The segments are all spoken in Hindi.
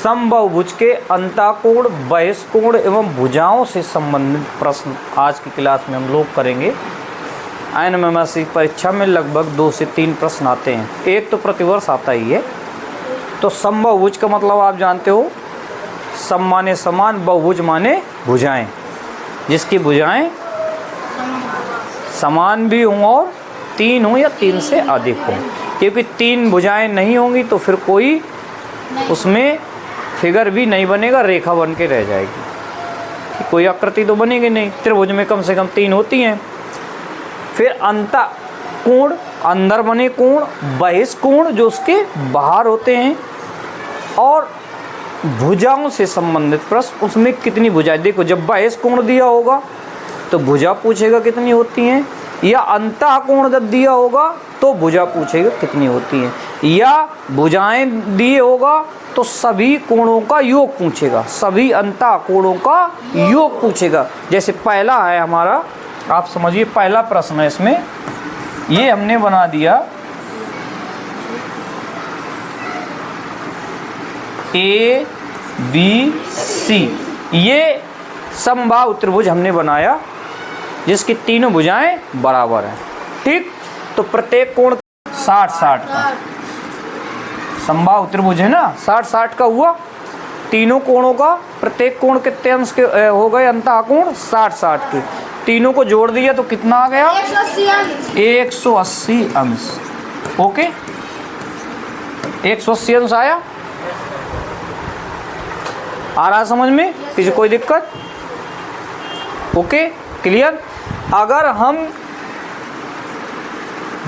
समबाहुभुज के अंतःकोण, बहिष्कोण एवं भुजाओं से संबंधित प्रश्न आज की क्लास में हम लोग करेंगे। INMMS परीक्षा में लगभग 2 से 3 प्रश्न आते हैं, एक तो प्रतिवर्ष आता ही है। तो समबाहुभुज का मतलब आप जानते हो, सम माने समान, बहुभुज माने भुजाएं, जिसकी भुजाएं समान भी हों और 3 हों या 3 से अधिक हों। क्योंकि 3 भुजाएं नहीं होंगी तो फिर कोई उसमें फिगर भी नहीं बनेगा, रेखा बन के रह जाएगी, कोई आकृति तो बनेगी नहीं। त्रिभुज में कम से कम 3 होती हैं। फिर अंतःकोण, अंदर बने कोण, बहिष्कोण जो उसके बाहर होते हैं, और भुजाओं से संबंधित प्रश्न, उसमें कितनी भुजाएं। देखो, जब बहिष्कोण दिया होगा तो भुजा पूछेगा कितनी होती हैं, या अंतःकोण जब दिया होगा तो भुजा पूछेगा कितनी होती हैं, या भुजाएं दिए होगा तो सभी कोणों का योग पूछेगा, सभी अंतःकोणों का योग पूछेगा। जैसे पहला है हमारा, आप समझिए पहला प्रश्न है, इसमें ये हमने बना दिया ABC, ये समबाहु त्रिभुज हमने बनाया जिसकी तीनों भुजाएं बराबर हैं। ठीक, तो प्रत्येक कोण 60-60 का, समबाहु त्रिभुज है ना, 60-60 का हुआ। तीनों कोणों का प्रत्येक कोण कितने अंश के हो गए, अंतःकोण 60-60 के, तीनों को जोड़ दिया तो कितना आ गया, 180 अंश। ओके, 180 अंश आया। आ रहा समझ में, किसी कोई दिक्कत? Okay, clear. अगर हम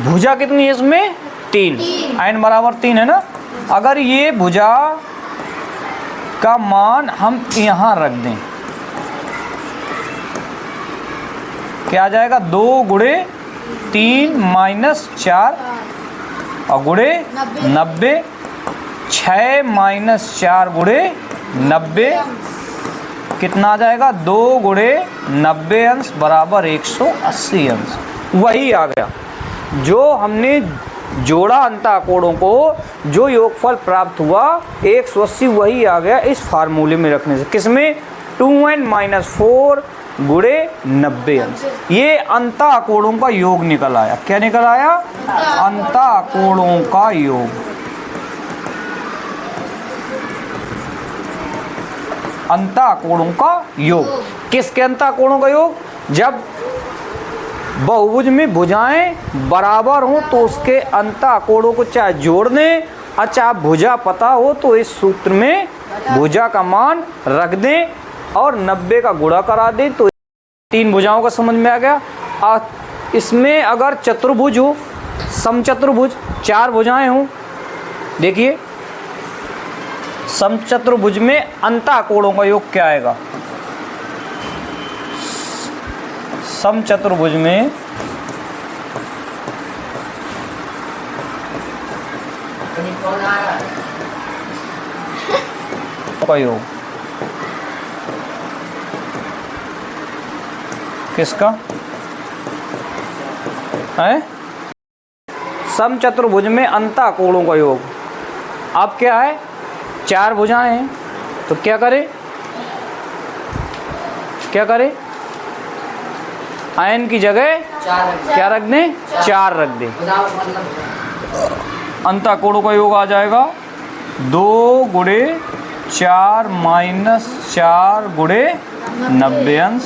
भुजा कितनी है इसमें, 3, n बराबर 3 है ना, अगर ये भुजा का मान हम यहाँ रख दें, क्या आ जाएगा, 2 गुणे 3 माइनस 4 और गुणे 90, 6 माइनस 4 गुणे 90, कितना आ जाएगा, 2 गुणे 90 अंश बराबर 180 अंश। वही आ गया जो हमने जोड़ा अंतःकोणों को, जो योगफल प्राप्त हुआ 180, वही आ गया इस फार्मूले में रखने से। किसमें, 2n-4 गुणे 90 अंश। ये अंतःकोणों का योग निकल आया। क्या निकल आया, अंतःकोणों का योग। अंतःकोणों का योग, किसके अंतःकोणों का योग, जब बहुभुज में भुजाएं बराबर हों तो उसके अंतःकोणों को चाहे जोड़ दें, और चाहे भुजा पता हो तो इस सूत्र में भुजा का मान रख दें और 90 का गुणा करा दें, तो 3 भुजाओं का समझ में आ गया। और इसमें अगर चतुर्भुज हो, समचतुर्भुज, 4 भुजाएं हों, देखिए समचतुर्भुज में अंतःकोणों का योग क्या आएगा, समचतुर्भुज में का योग किसका है, समचतुर्भुज में अंतःकोणों का योग। अब क्या है, 4 भुजाएं हैं तो क्या करें, n की जगह क्या रख दें, 4 रख दें। अंतःकोणों का योग आ जाएगा 2 गुणे 4 माइनस 4 गुणे 90 अंश,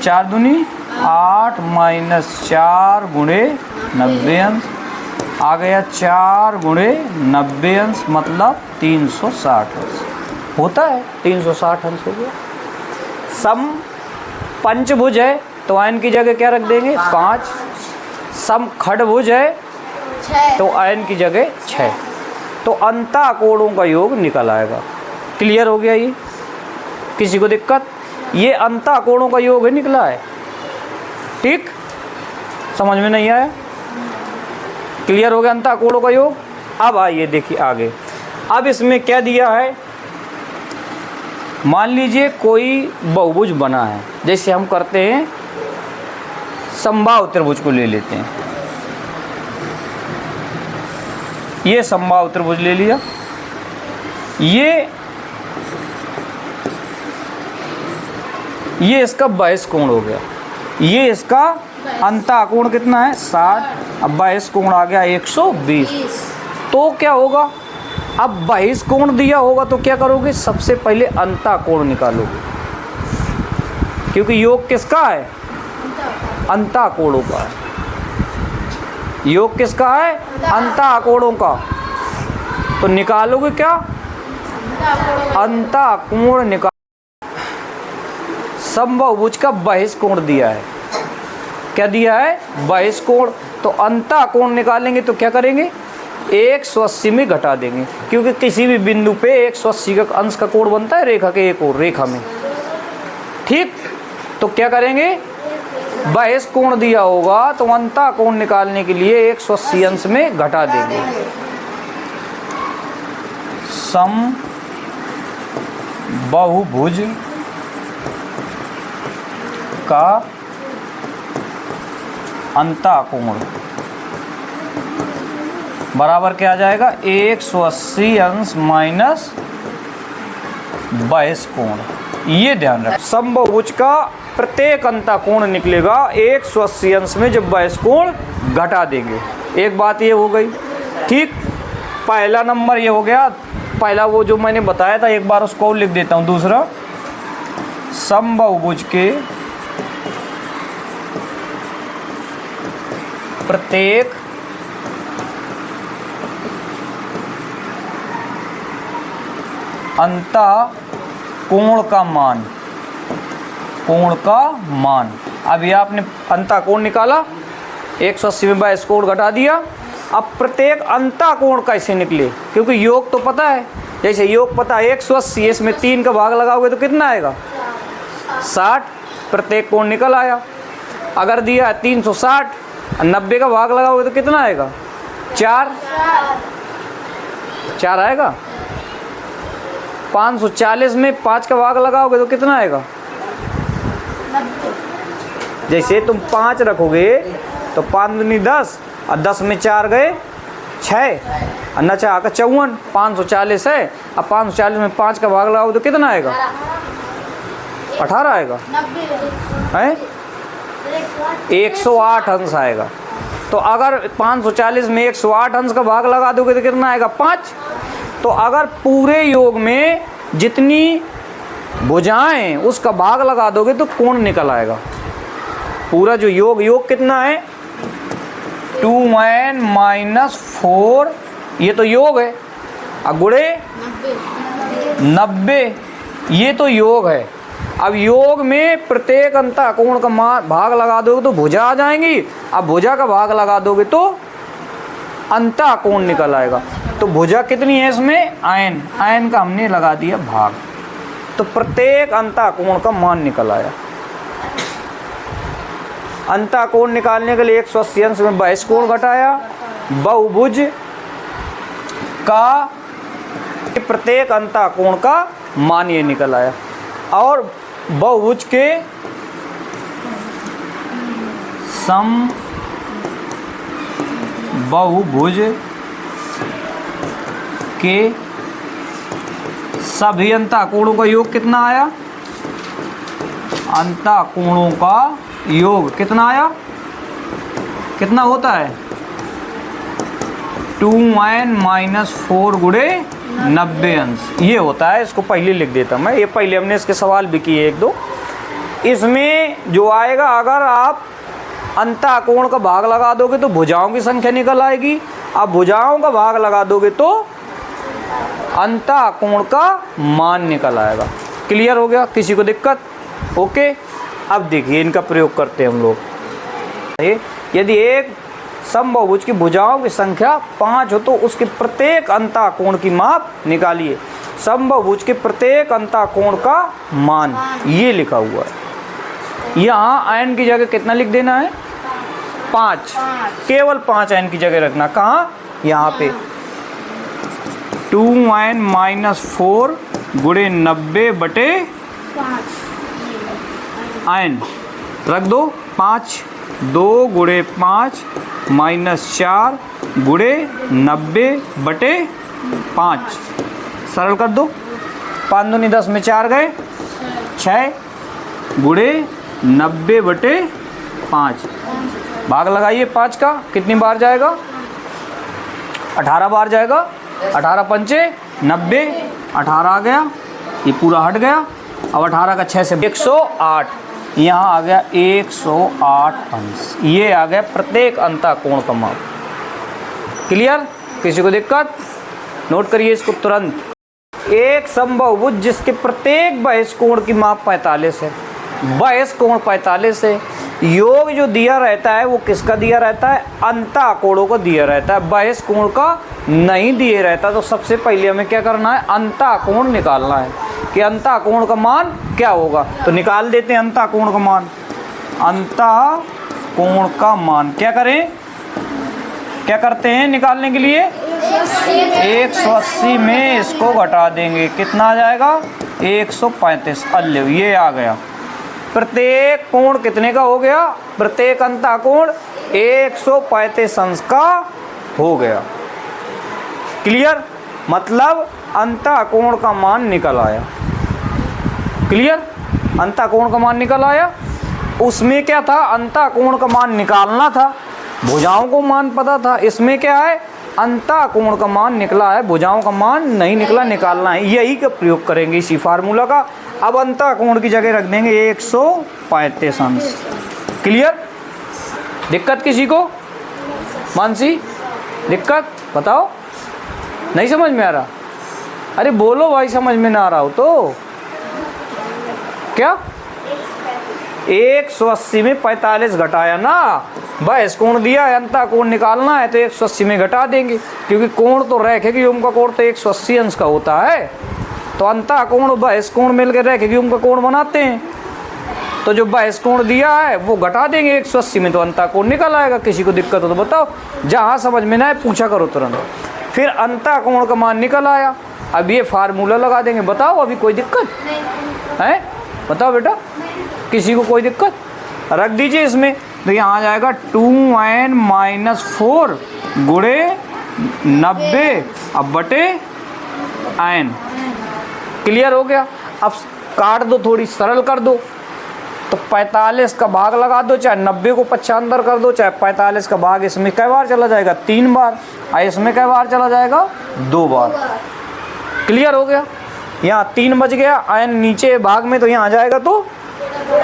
4 दूनी 8 माइनस 4 गुणे 90 अंश, आ गया 4 गुणे 90 अंश मतलब 360 अंश होता है, 360 अंश हो गया। सम पंचभुज है तो n की जगह क्या रख देंगे, 5। सम खडभुज है तो n की जगह 6। तो अंतःकोणों का योग निकल आएगा। क्लियर हो गया? ये किसी को दिक्कत? ये अंतःकोणों का योग है, निकला है। ठीक, समझ में नहीं आया? क्लियर हो गया अंतःकोणों का योग। अब आइए देखिए आगे। अब इसमें क्या दिया है, मान लीजिए कोई बहुभुज बना है, जैसे हम करते हैं समबाहु त्रिभुज को ले लेते हैं। ये समबाहु त्रिभुज ले लिया, ये इसका 22 कोण हो गया। ये इसका अंतःकोण कितना है 60, अब 22 कोण आ गया 120। तो क्या होगा, अब 22 कोण दिया होगा तो क्या करोगे, सबसे पहले अंतःकोण निकालोगे, क्योंकि योग किसका है, अंतःकोणों का है। योग किसका है, अंतःकोणों का। तो निकालोगे क्या, अंतःकोण निकाल। समबाहुभुज का 22 कोण दिया है, क्या दिया है 22 कोण। तो अंतःकोण निकालेंगे तो क्या करेंगे, 180 में घटा देंगे, क्योंकि किसी भी बिंदु पे 180 का अंश का कोण बनता है रेखा के एक और रेखा में। ठीक, तो क्या करेंगे, 22 कोण दिया होगा तो अंतःकोण निकालने के लिए 180 अंश में घटा देंगे। समबाहुभुज का अंतःकोण बराबर क्या आ जाएगा, 180 अंश माइनस 22 कोण। ये ध्यान रख, समबाहुभुज का प्रत्येक अंतःकोण निकलेगा 180 अंश में जब 22 कोण घटा देंगे। एक बात ये हो गई। ठीक, पहला नंबर ये हो गया, पहला वो जो मैंने बताया था, एक बार उसको लिख देता हूँ। दूसरा, समबाहुभुज के प्रत्येक अंतःकोण का मान, कोण का मान। अब ये आपने अंतःकोण निकाला, 180 में 22 कोण घटा दिया। अब प्रत्येक अंतःकोण कैसे निकले, क्योंकि योग तो पता है, जैसे योग पता है 180, इसमें 3 का भाग लगाओगे तो कितना आएगा 60, प्रत्येक कोण निकल आया। अगर दिया 360, 90 का भाग लगाओगे तो कितना आएगा 4 आएगा। 540 में 5 का भाग लगाओगे तो कितना आएगा, जैसे तुम 5 रखोगे तो 5 दूनी 10, और 10 में 4 गए 6, और न 4 का 54, 540 है। अब 540 में 5 का भाग लगाओगे तो कितना आएगा 18 आएगा, है 108 अंश आएगा। तो अगर 540 में 108 अंश का भाग लगा दोगे तो कितना आएगा 5। तो अगर पूरे योग में जितनी भुजाएं उसका भाग लगा दोगे तो कोण निकल आएगा। पूरा जो योग कितना है 2n माइनस 4, ये तो योग है, अब गुणे 90, ये तो योग है। अब योग में प्रत्येक अंतःकोण का भाग लगा दोगे तो भुजा आ जाएंगी। अब भुजा का भाग लगा दोगे तो अंतःकोण निकल आएगा। तो भुजा कितनी है इसमें, n का हमने लगा दिया भाग, तो प्रत्येक अंतःकोण का मान निकल आया। अंतःकोण निकालने के लिए 180 अंश में 22 कोण घटाया। बहुभुज का प्रत्येक अंतःकोण का मान ये निकल आया। और बहुभुज के समबाहुभुज के सभी अंतःकोणों का योग कितना आया, अंतःकोणों का योग कितना आया, कितना होता है 2n माइनस 4 गुणे 90 अंश, ये होता है। इसको पहले लिख देता मैं, ये पहले हमने इसके सवाल भी किए 1-2। इसमें जो आएगा, अगर आप अंतःकोण का भाग लगा दोगे तो भुजाओं की संख्या निकल आएगी। अब भुजाओं का भाग लगा दोगे तो अंतःकोण का मान निकल आएगा। क्लियर हो गया, किसी को दिक्कत? ओके, अब देखिए इनका प्रयोग करते हैं हम लोग। यदि एक समबाहुभुज की भुजाओं की संख्या 5 हो तो उसके प्रत्येक अंतःकोण की माप निकालिए। समबाहुभुज के प्रत्येक अंतःकोण का मान ये लिखा हुआ है। यहाँ n की जगह कितना लिख देना है 5, केवल 5 n की जगह रखना। कहाँ, यहाँ पे 2n माइनस 4 गुणे 90 बटे n रख दो। 5 2 गुणे 5 माइनस 4 गुणे 90 बटे 5 सरल कर दो। 5 दूनी 10 में 4 गए 6 गुणे 90/5। भाग लगाइए 5 का, कितनी बार जाएगा? 18 बार जाएगा। 18 पंचे 90, 18 आ गया, ये पूरा हट गया। अब 18 का 6 से 108, यहाँ आ गया 108 अंश। ये आ गया प्रत्येक अंतःकोण का माप। क्लियर? किसी को दिक्कत? नोट करिए इसको तुरंत। एक समबाहुभुज जिसके प्रत्येक बाह्य कोण की माप 45 है, बाह्य कोण 45 है। योग जो दिया रहता है वो किसका दिया रहता है? अंतःकोणों को दिया रहता है, बाह्य कोण का नहीं दिए रहता। तो सबसे पहले हमें क्या करना है? अंतःकोण निकालना है कि अंतःकोण का मान क्या होगा। तो निकाल देते हैं अंतःकोण का मान। अंतःकोण का मान क्या करें? क्या करते हैं निकालने के लिए? 180 में इसको घटा देंगे, कितना आ जाएगा? 135। अल्ले ये आ गया। प्रत्येक कोण कितने का हो गया? प्रत्येक अंतःकोण 135 अंश का हो गया। क्लियर? मतलब अंतःकोण का मान निकल आया। क्लियर? अंतःकोण का मान निकल आया। उसमें क्या था? अंतःकोण का मान निकालना था, भुजाओं को मान पता था। इसमें क्या है? अंतःकोण का मान निकला है, भुजाओं का मान नहीं निकला, निकालना है। यही का प्रयोग करेंगे इसी फार्मूला का। अब अंतःकोण की जगह रख देंगे 135 अंश। क्लियर? दिक्कत किसी को? मानसी दिक्कत बताओ? नहीं समझ में आ रहा? अरे बोलो भाई, समझ में ना आ रहा हो तो क्या? 180 में 45 घटाया ना, बाह्य कोण दिया है, अंतःकोण निकालना है तो 180 में घटा देंगे, क्योंकि कोण तो रैखिक युग्म का कोण तो 180 अंश का होता है। तो अंतःकोण और बाह्य कोण मिलकर रैखिक युग्म का कोण बनाते हैं। तो जो बाह्य कोण दिया है वो घटा देंगे 180 में, तो अंतःकोण निकल आएगा। किसी को दिक्कत हो तो बताओ, जहाँ समझ में ना आए पूछा करो तुरंत। फिर अंतःकोण का मान निकल आया, अब ये फार्मूला लगा देंगे। बताओ अभी कोई दिक्कत है? बताओ बेटा, किसी को कोई दिक्कत? रख दीजिए इसमें। तो यहाँ आ जाएगा 2n-4 गुणे 90 अब बटे n। क्लियर हो गया? अब काट दो, थोड़ी सरल कर दो। तो 45 का भाग लगा दो, चाहे 90 को 95 कर दो, चाहे 45 का भाग इसमें कई बार चला जाएगा? 3 बार। और इसमें कई बार चला जाएगा? 2 बार। क्लियर हो गया? यहाँ 3 बच गया, n नीचे भाग में, तो यहाँ आ जाएगा तो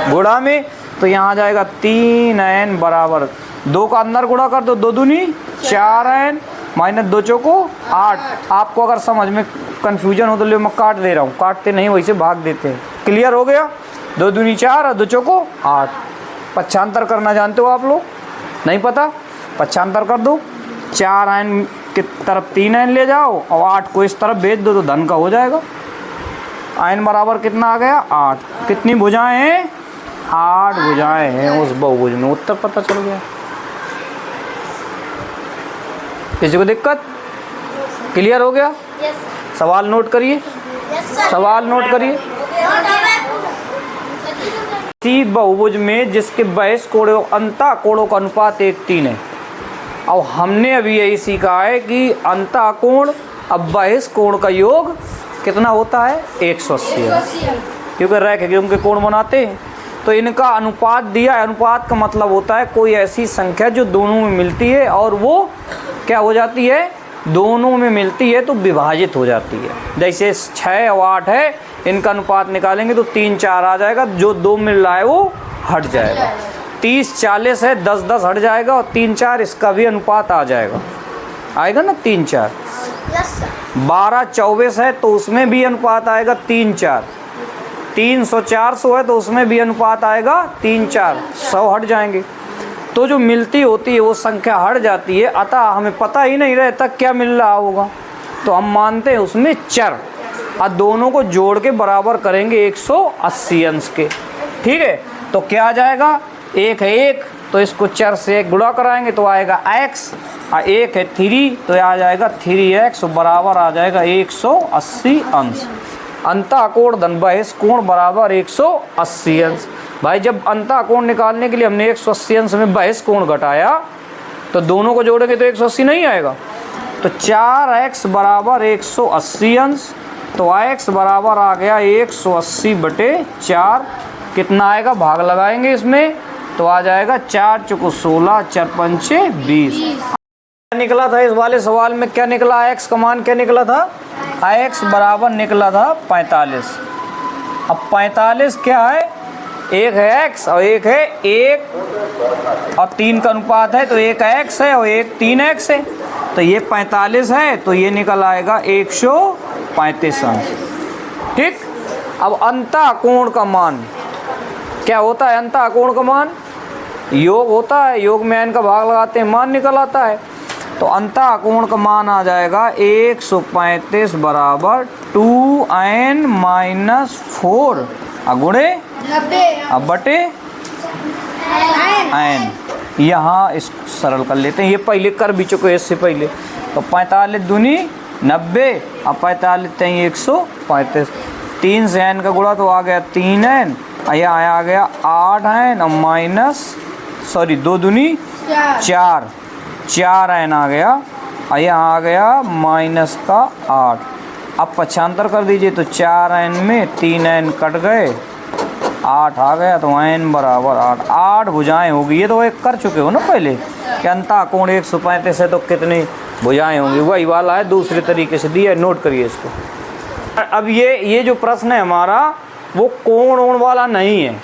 गुणा में, तो यहाँ आ जाएगा 3n बराबर 2 का अंदर गुणा कर दो, 2 दूनी 4n माइनस 2 चौको 8। आपको अगर समझ में कन्फ्यूजन हो तो ले मैं काट दे रहा हूँ, काटते नहीं वैसे भाग देते हैं। क्लियर हो गया? 2 दूनी 4 और 2 चौको 8। पक्षांतर करना जानते हो आप लोग? नहीं पता? पक्षांतर कर दो, 4n की तरफ 3n ले जाओ और 8 को इस तरफ भेज दो तो धन का हो जाएगा। n बराबर कितना आ गया? 8। कितनी भुजाएं हैं? 8 भुजाएं हैं उस बहुभुज में। उत्तर पता चल गया। किसी को दिक्कत? क्लियर हो गया? सवाल नोट करिए, सवाल नोट करिए। इसी बहुभुज में जिसके बाह्य कोणों अंतःकोणों का अनुपात 1:3 है। अब हमने अभी यही सीखा है कि अंतःकोण अब बाह्य कोण का योग कितना होता है? 180 है, क्योंकि रैखिक युग्म के कोण बनाते हैं। तो इनका अनुपात दिया है। अनुपात का मतलब होता है कोई ऐसी संख्या जो दोनों में मिलती है और वो क्या हो जाती है? दोनों में मिलती है तो विभाजित हो जाती है। जैसे 6 और 8 है, इनका अनुपात निकालेंगे तो 3-4 आ जाएगा, जो 2 मिल रहा है वो हट जाएगा। 30-40 है, 10-10 हट जाएगा और 3-4 इसका भी अनुपात आ जाएगा, आएगा ना 3-4। 12-24 है तो उसमें भी अनुपात आएगा 3-4। 300-400 है तो उसमें भी अनुपात आएगा 3-4, 100 हट जाएंगे। तो जो मिलती होती है वो संख्या हट जाती है, अतः हमें पता ही नहीं रहता क्या मिल रहा होगा, तो हम मानते हैं उसमें चर, और दोनों को जोड़ के बराबर करेंगे 180 अंश के। ठीक है? तो क्या आ जाएगा? 1 है 1 तो इसको चर से 1 गुणा कराएंगे तो आएगा x, और 1 है 3 तो आ जाएगा 3x बराबर आ जाएगा 180 अंश। अंतःकोण धन बाह्य कोण बराबर 180 अंश। भाई जब अंतःकोण निकालने के लिए हमने 180 अंश में बाह्य कोण घटाया तो दोनों को जोड़ेंगे तो 180 नहीं आएगा। तो 4x बराबर 180 अंश तो x बराबर आ गया 180/4। कितना आएगा, भाग लगाएंगे इसमें तो आ जाएगा 4 चौको 16, 4 पंचे 20। क्या निकला था इस वाले सवाल में, क्या निकला, x का मान क्या निकला था, x बराबर निकला था 45। अब 45 क्या है, एक है x और एक है 1 और 3 का अनुपात है, तो एक x है और एक 3x है, तो ये 45 है, तो ये निकल आएगा 135 अंश। ठीक। अब अंतःकोण का मान क्या होता है, अंतःकोण का मान योग होता है, योग में n का भाग लगाते हैं मान निकल आता है। तो अंतःकोण का मान आ जाएगा 135 बराबर 2n-4 गुणे अब बटे n। यहाँ इस सरल कर लेते हैं, ये पहले कर भी चुके इससे पहले। तो 45 दूनी 90, अब 45 तई 135, 3 से n का गुणा तो आ गया 3n, यहाँ आ गया 8n और माइनस 2 दूनी 4 n आ गया, यहाँ आ गया माइनस का 8। अब पक्षांतर कर दीजिए तो 4n में 3n कट गए, 8 आ गया, तो n बराबर 8 भुजाएं होगी। ये तो एक कर चुके हो ना पहले कि अंतःकोण 135 है तो कितनी भुजाएं होंगी, वही वाला है, दूसरे तरीके से दिया है, नोट करिए इसको। अब ये जो प्रश्न है हमारा वो कोण ओण वाला नहीं है,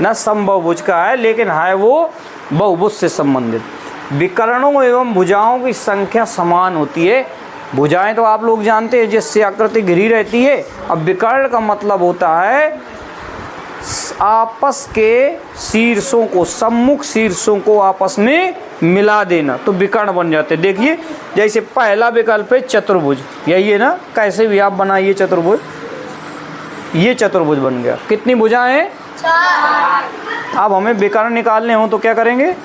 न समबाहुभुज का है, लेकिन है वो बहुभुज से संबंधित। विकर्णों एवं भुजाओं की संख्या समान होती है। भुजाएं तो आप लोग जानते हैं जिससे आकृति घिरी रहती है। अब विकर्ण का मतलब होता है आपस के शीर्षों को, सम्मुख शीर्षों को आपस में मिला देना, तो विकर्ण बन जाते। देखिए जैसे पहला विकल्प है चतुर्भुज, यही है ना, कैसे भी आप बनाइए चतुर्भुज, ये चतुर्भुज बन गया। कितनी भुजाएं हैं, 4। अब हमें विकर्ण निकालने हो तो क्या करेंगे,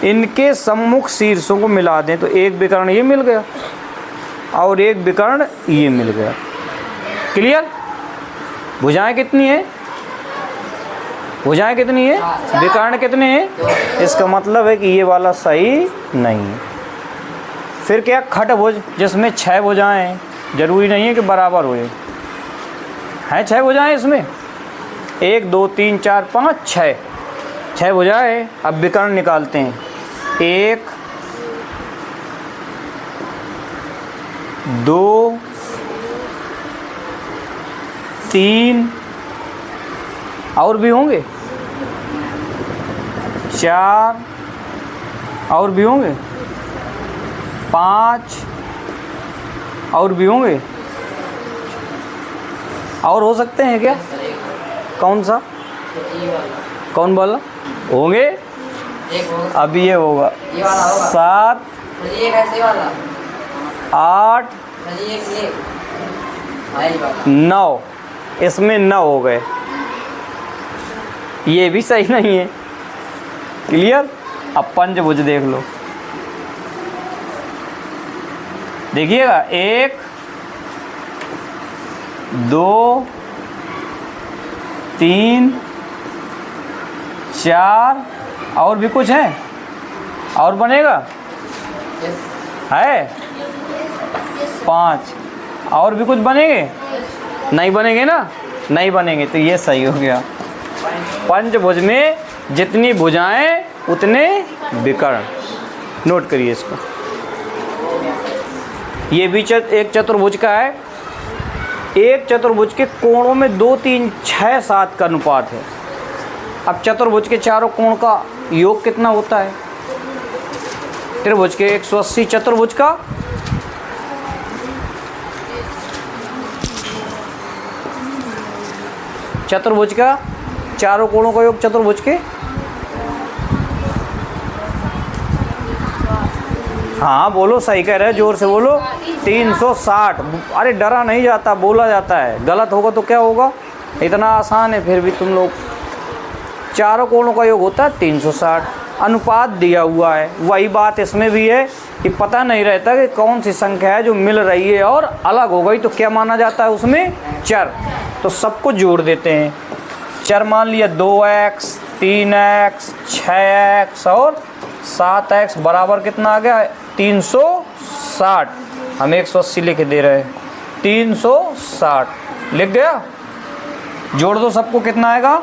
इनके सम्मुख शीर्षों को मिला दें, तो एक विकर्ण ये मिल गया और एक विकर्ण ये मिल गया। क्लियर। भुजाएं कितनी है, भुजाएं कितनी है, विकर्ण कितने हैं, इसका मतलब है कि ये वाला सही नहीं है। फिर क्या, खटभुज जिसमें 6 भुजाएं हैं, जरूरी नहीं है कि बराबर हो, हैं 6 भुजाएं इसमें, 1 2 3 4 5 6 भुजाएं। अब विकर्ण निकालते हैं, 1 2 3 और भी होंगे, 4 और भी होंगे, 5 और भी होंगे, और हो सकते हैं क्या, कौन सा, कौन वाला होंगे, अब ये होगा 7 8 9, इसमें 9 हो गए, ये भी सही नहीं है। क्लियर। अब पंचभुज देख लो, देखिएगा 1 2 3 4 और भी कुछ है, और बनेगा है 5 और भी कुछ बनेंगे, नहीं बनेंगे ना, नहीं बनेंगे, तो ये सही हो गया। पंचभुज में जितनी भुजाएं उतने विकर्ण, नोट करिए इसको। ये भी एक चतुर्भुज का है। एक चतुर्भुज के कोणों में 2 3 6 7 का अनुपात है। अब चतुर्भुज के चारों कोण का योग कितना होता है, त्रिभुज के 180, चतुर्भुज का चारों कोणों का योग चतुर्भुज के, हाँ बोलो, सही कह रहे हैं, जोर से बोलो, 360। अरे डरा नहीं जाता, बोला जाता है, गलत होगा तो क्या होगा, इतना आसान है। फिर भी तुम लोग, चारों कोणों का योग होता है 360, अनुपात दिया हुआ है। वही बात इसमें भी है कि पता नहीं रहता कि कौन सी संख्या है जो मिल रही है और अलग हो गई तो क्या माना जाता है उसमें, चर, तो सबको जोड़ देते हैं। चर मान लिया 2x 3x 6x और 7x बराबर कितना आ गया, 360। हम 180 लिख दे रहे हैं, 360 लिख गया। जोड़ दो सबको, कितना आएगा?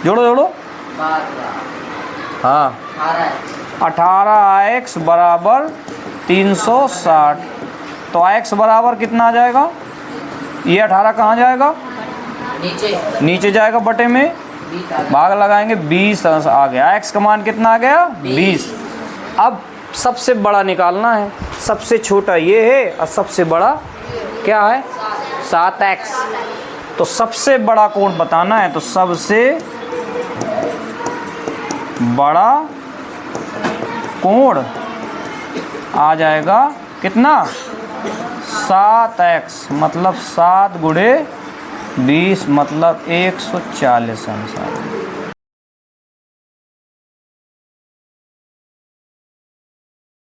जोड़ो। हाँ, 18x बराबर 360। तो x बराबर कितना आ जाएगा? ये 18 कहाँ जाएगा? नीचे जाएगा, बटे में भाग लगाएंगे, 20 आ गया। x का मान कितना आ गया? 20। अब सबसे बड़ा निकालना है। सबसे छोटा ये है और सबसे बड़ा क्या है? 7x। तो सबसे बड़ा कोण बताना है, तो सबसे बड़ा कोण आ जाएगा कितना? 7x, मतलब 7 गुणे 20 मतलब 140 अंश।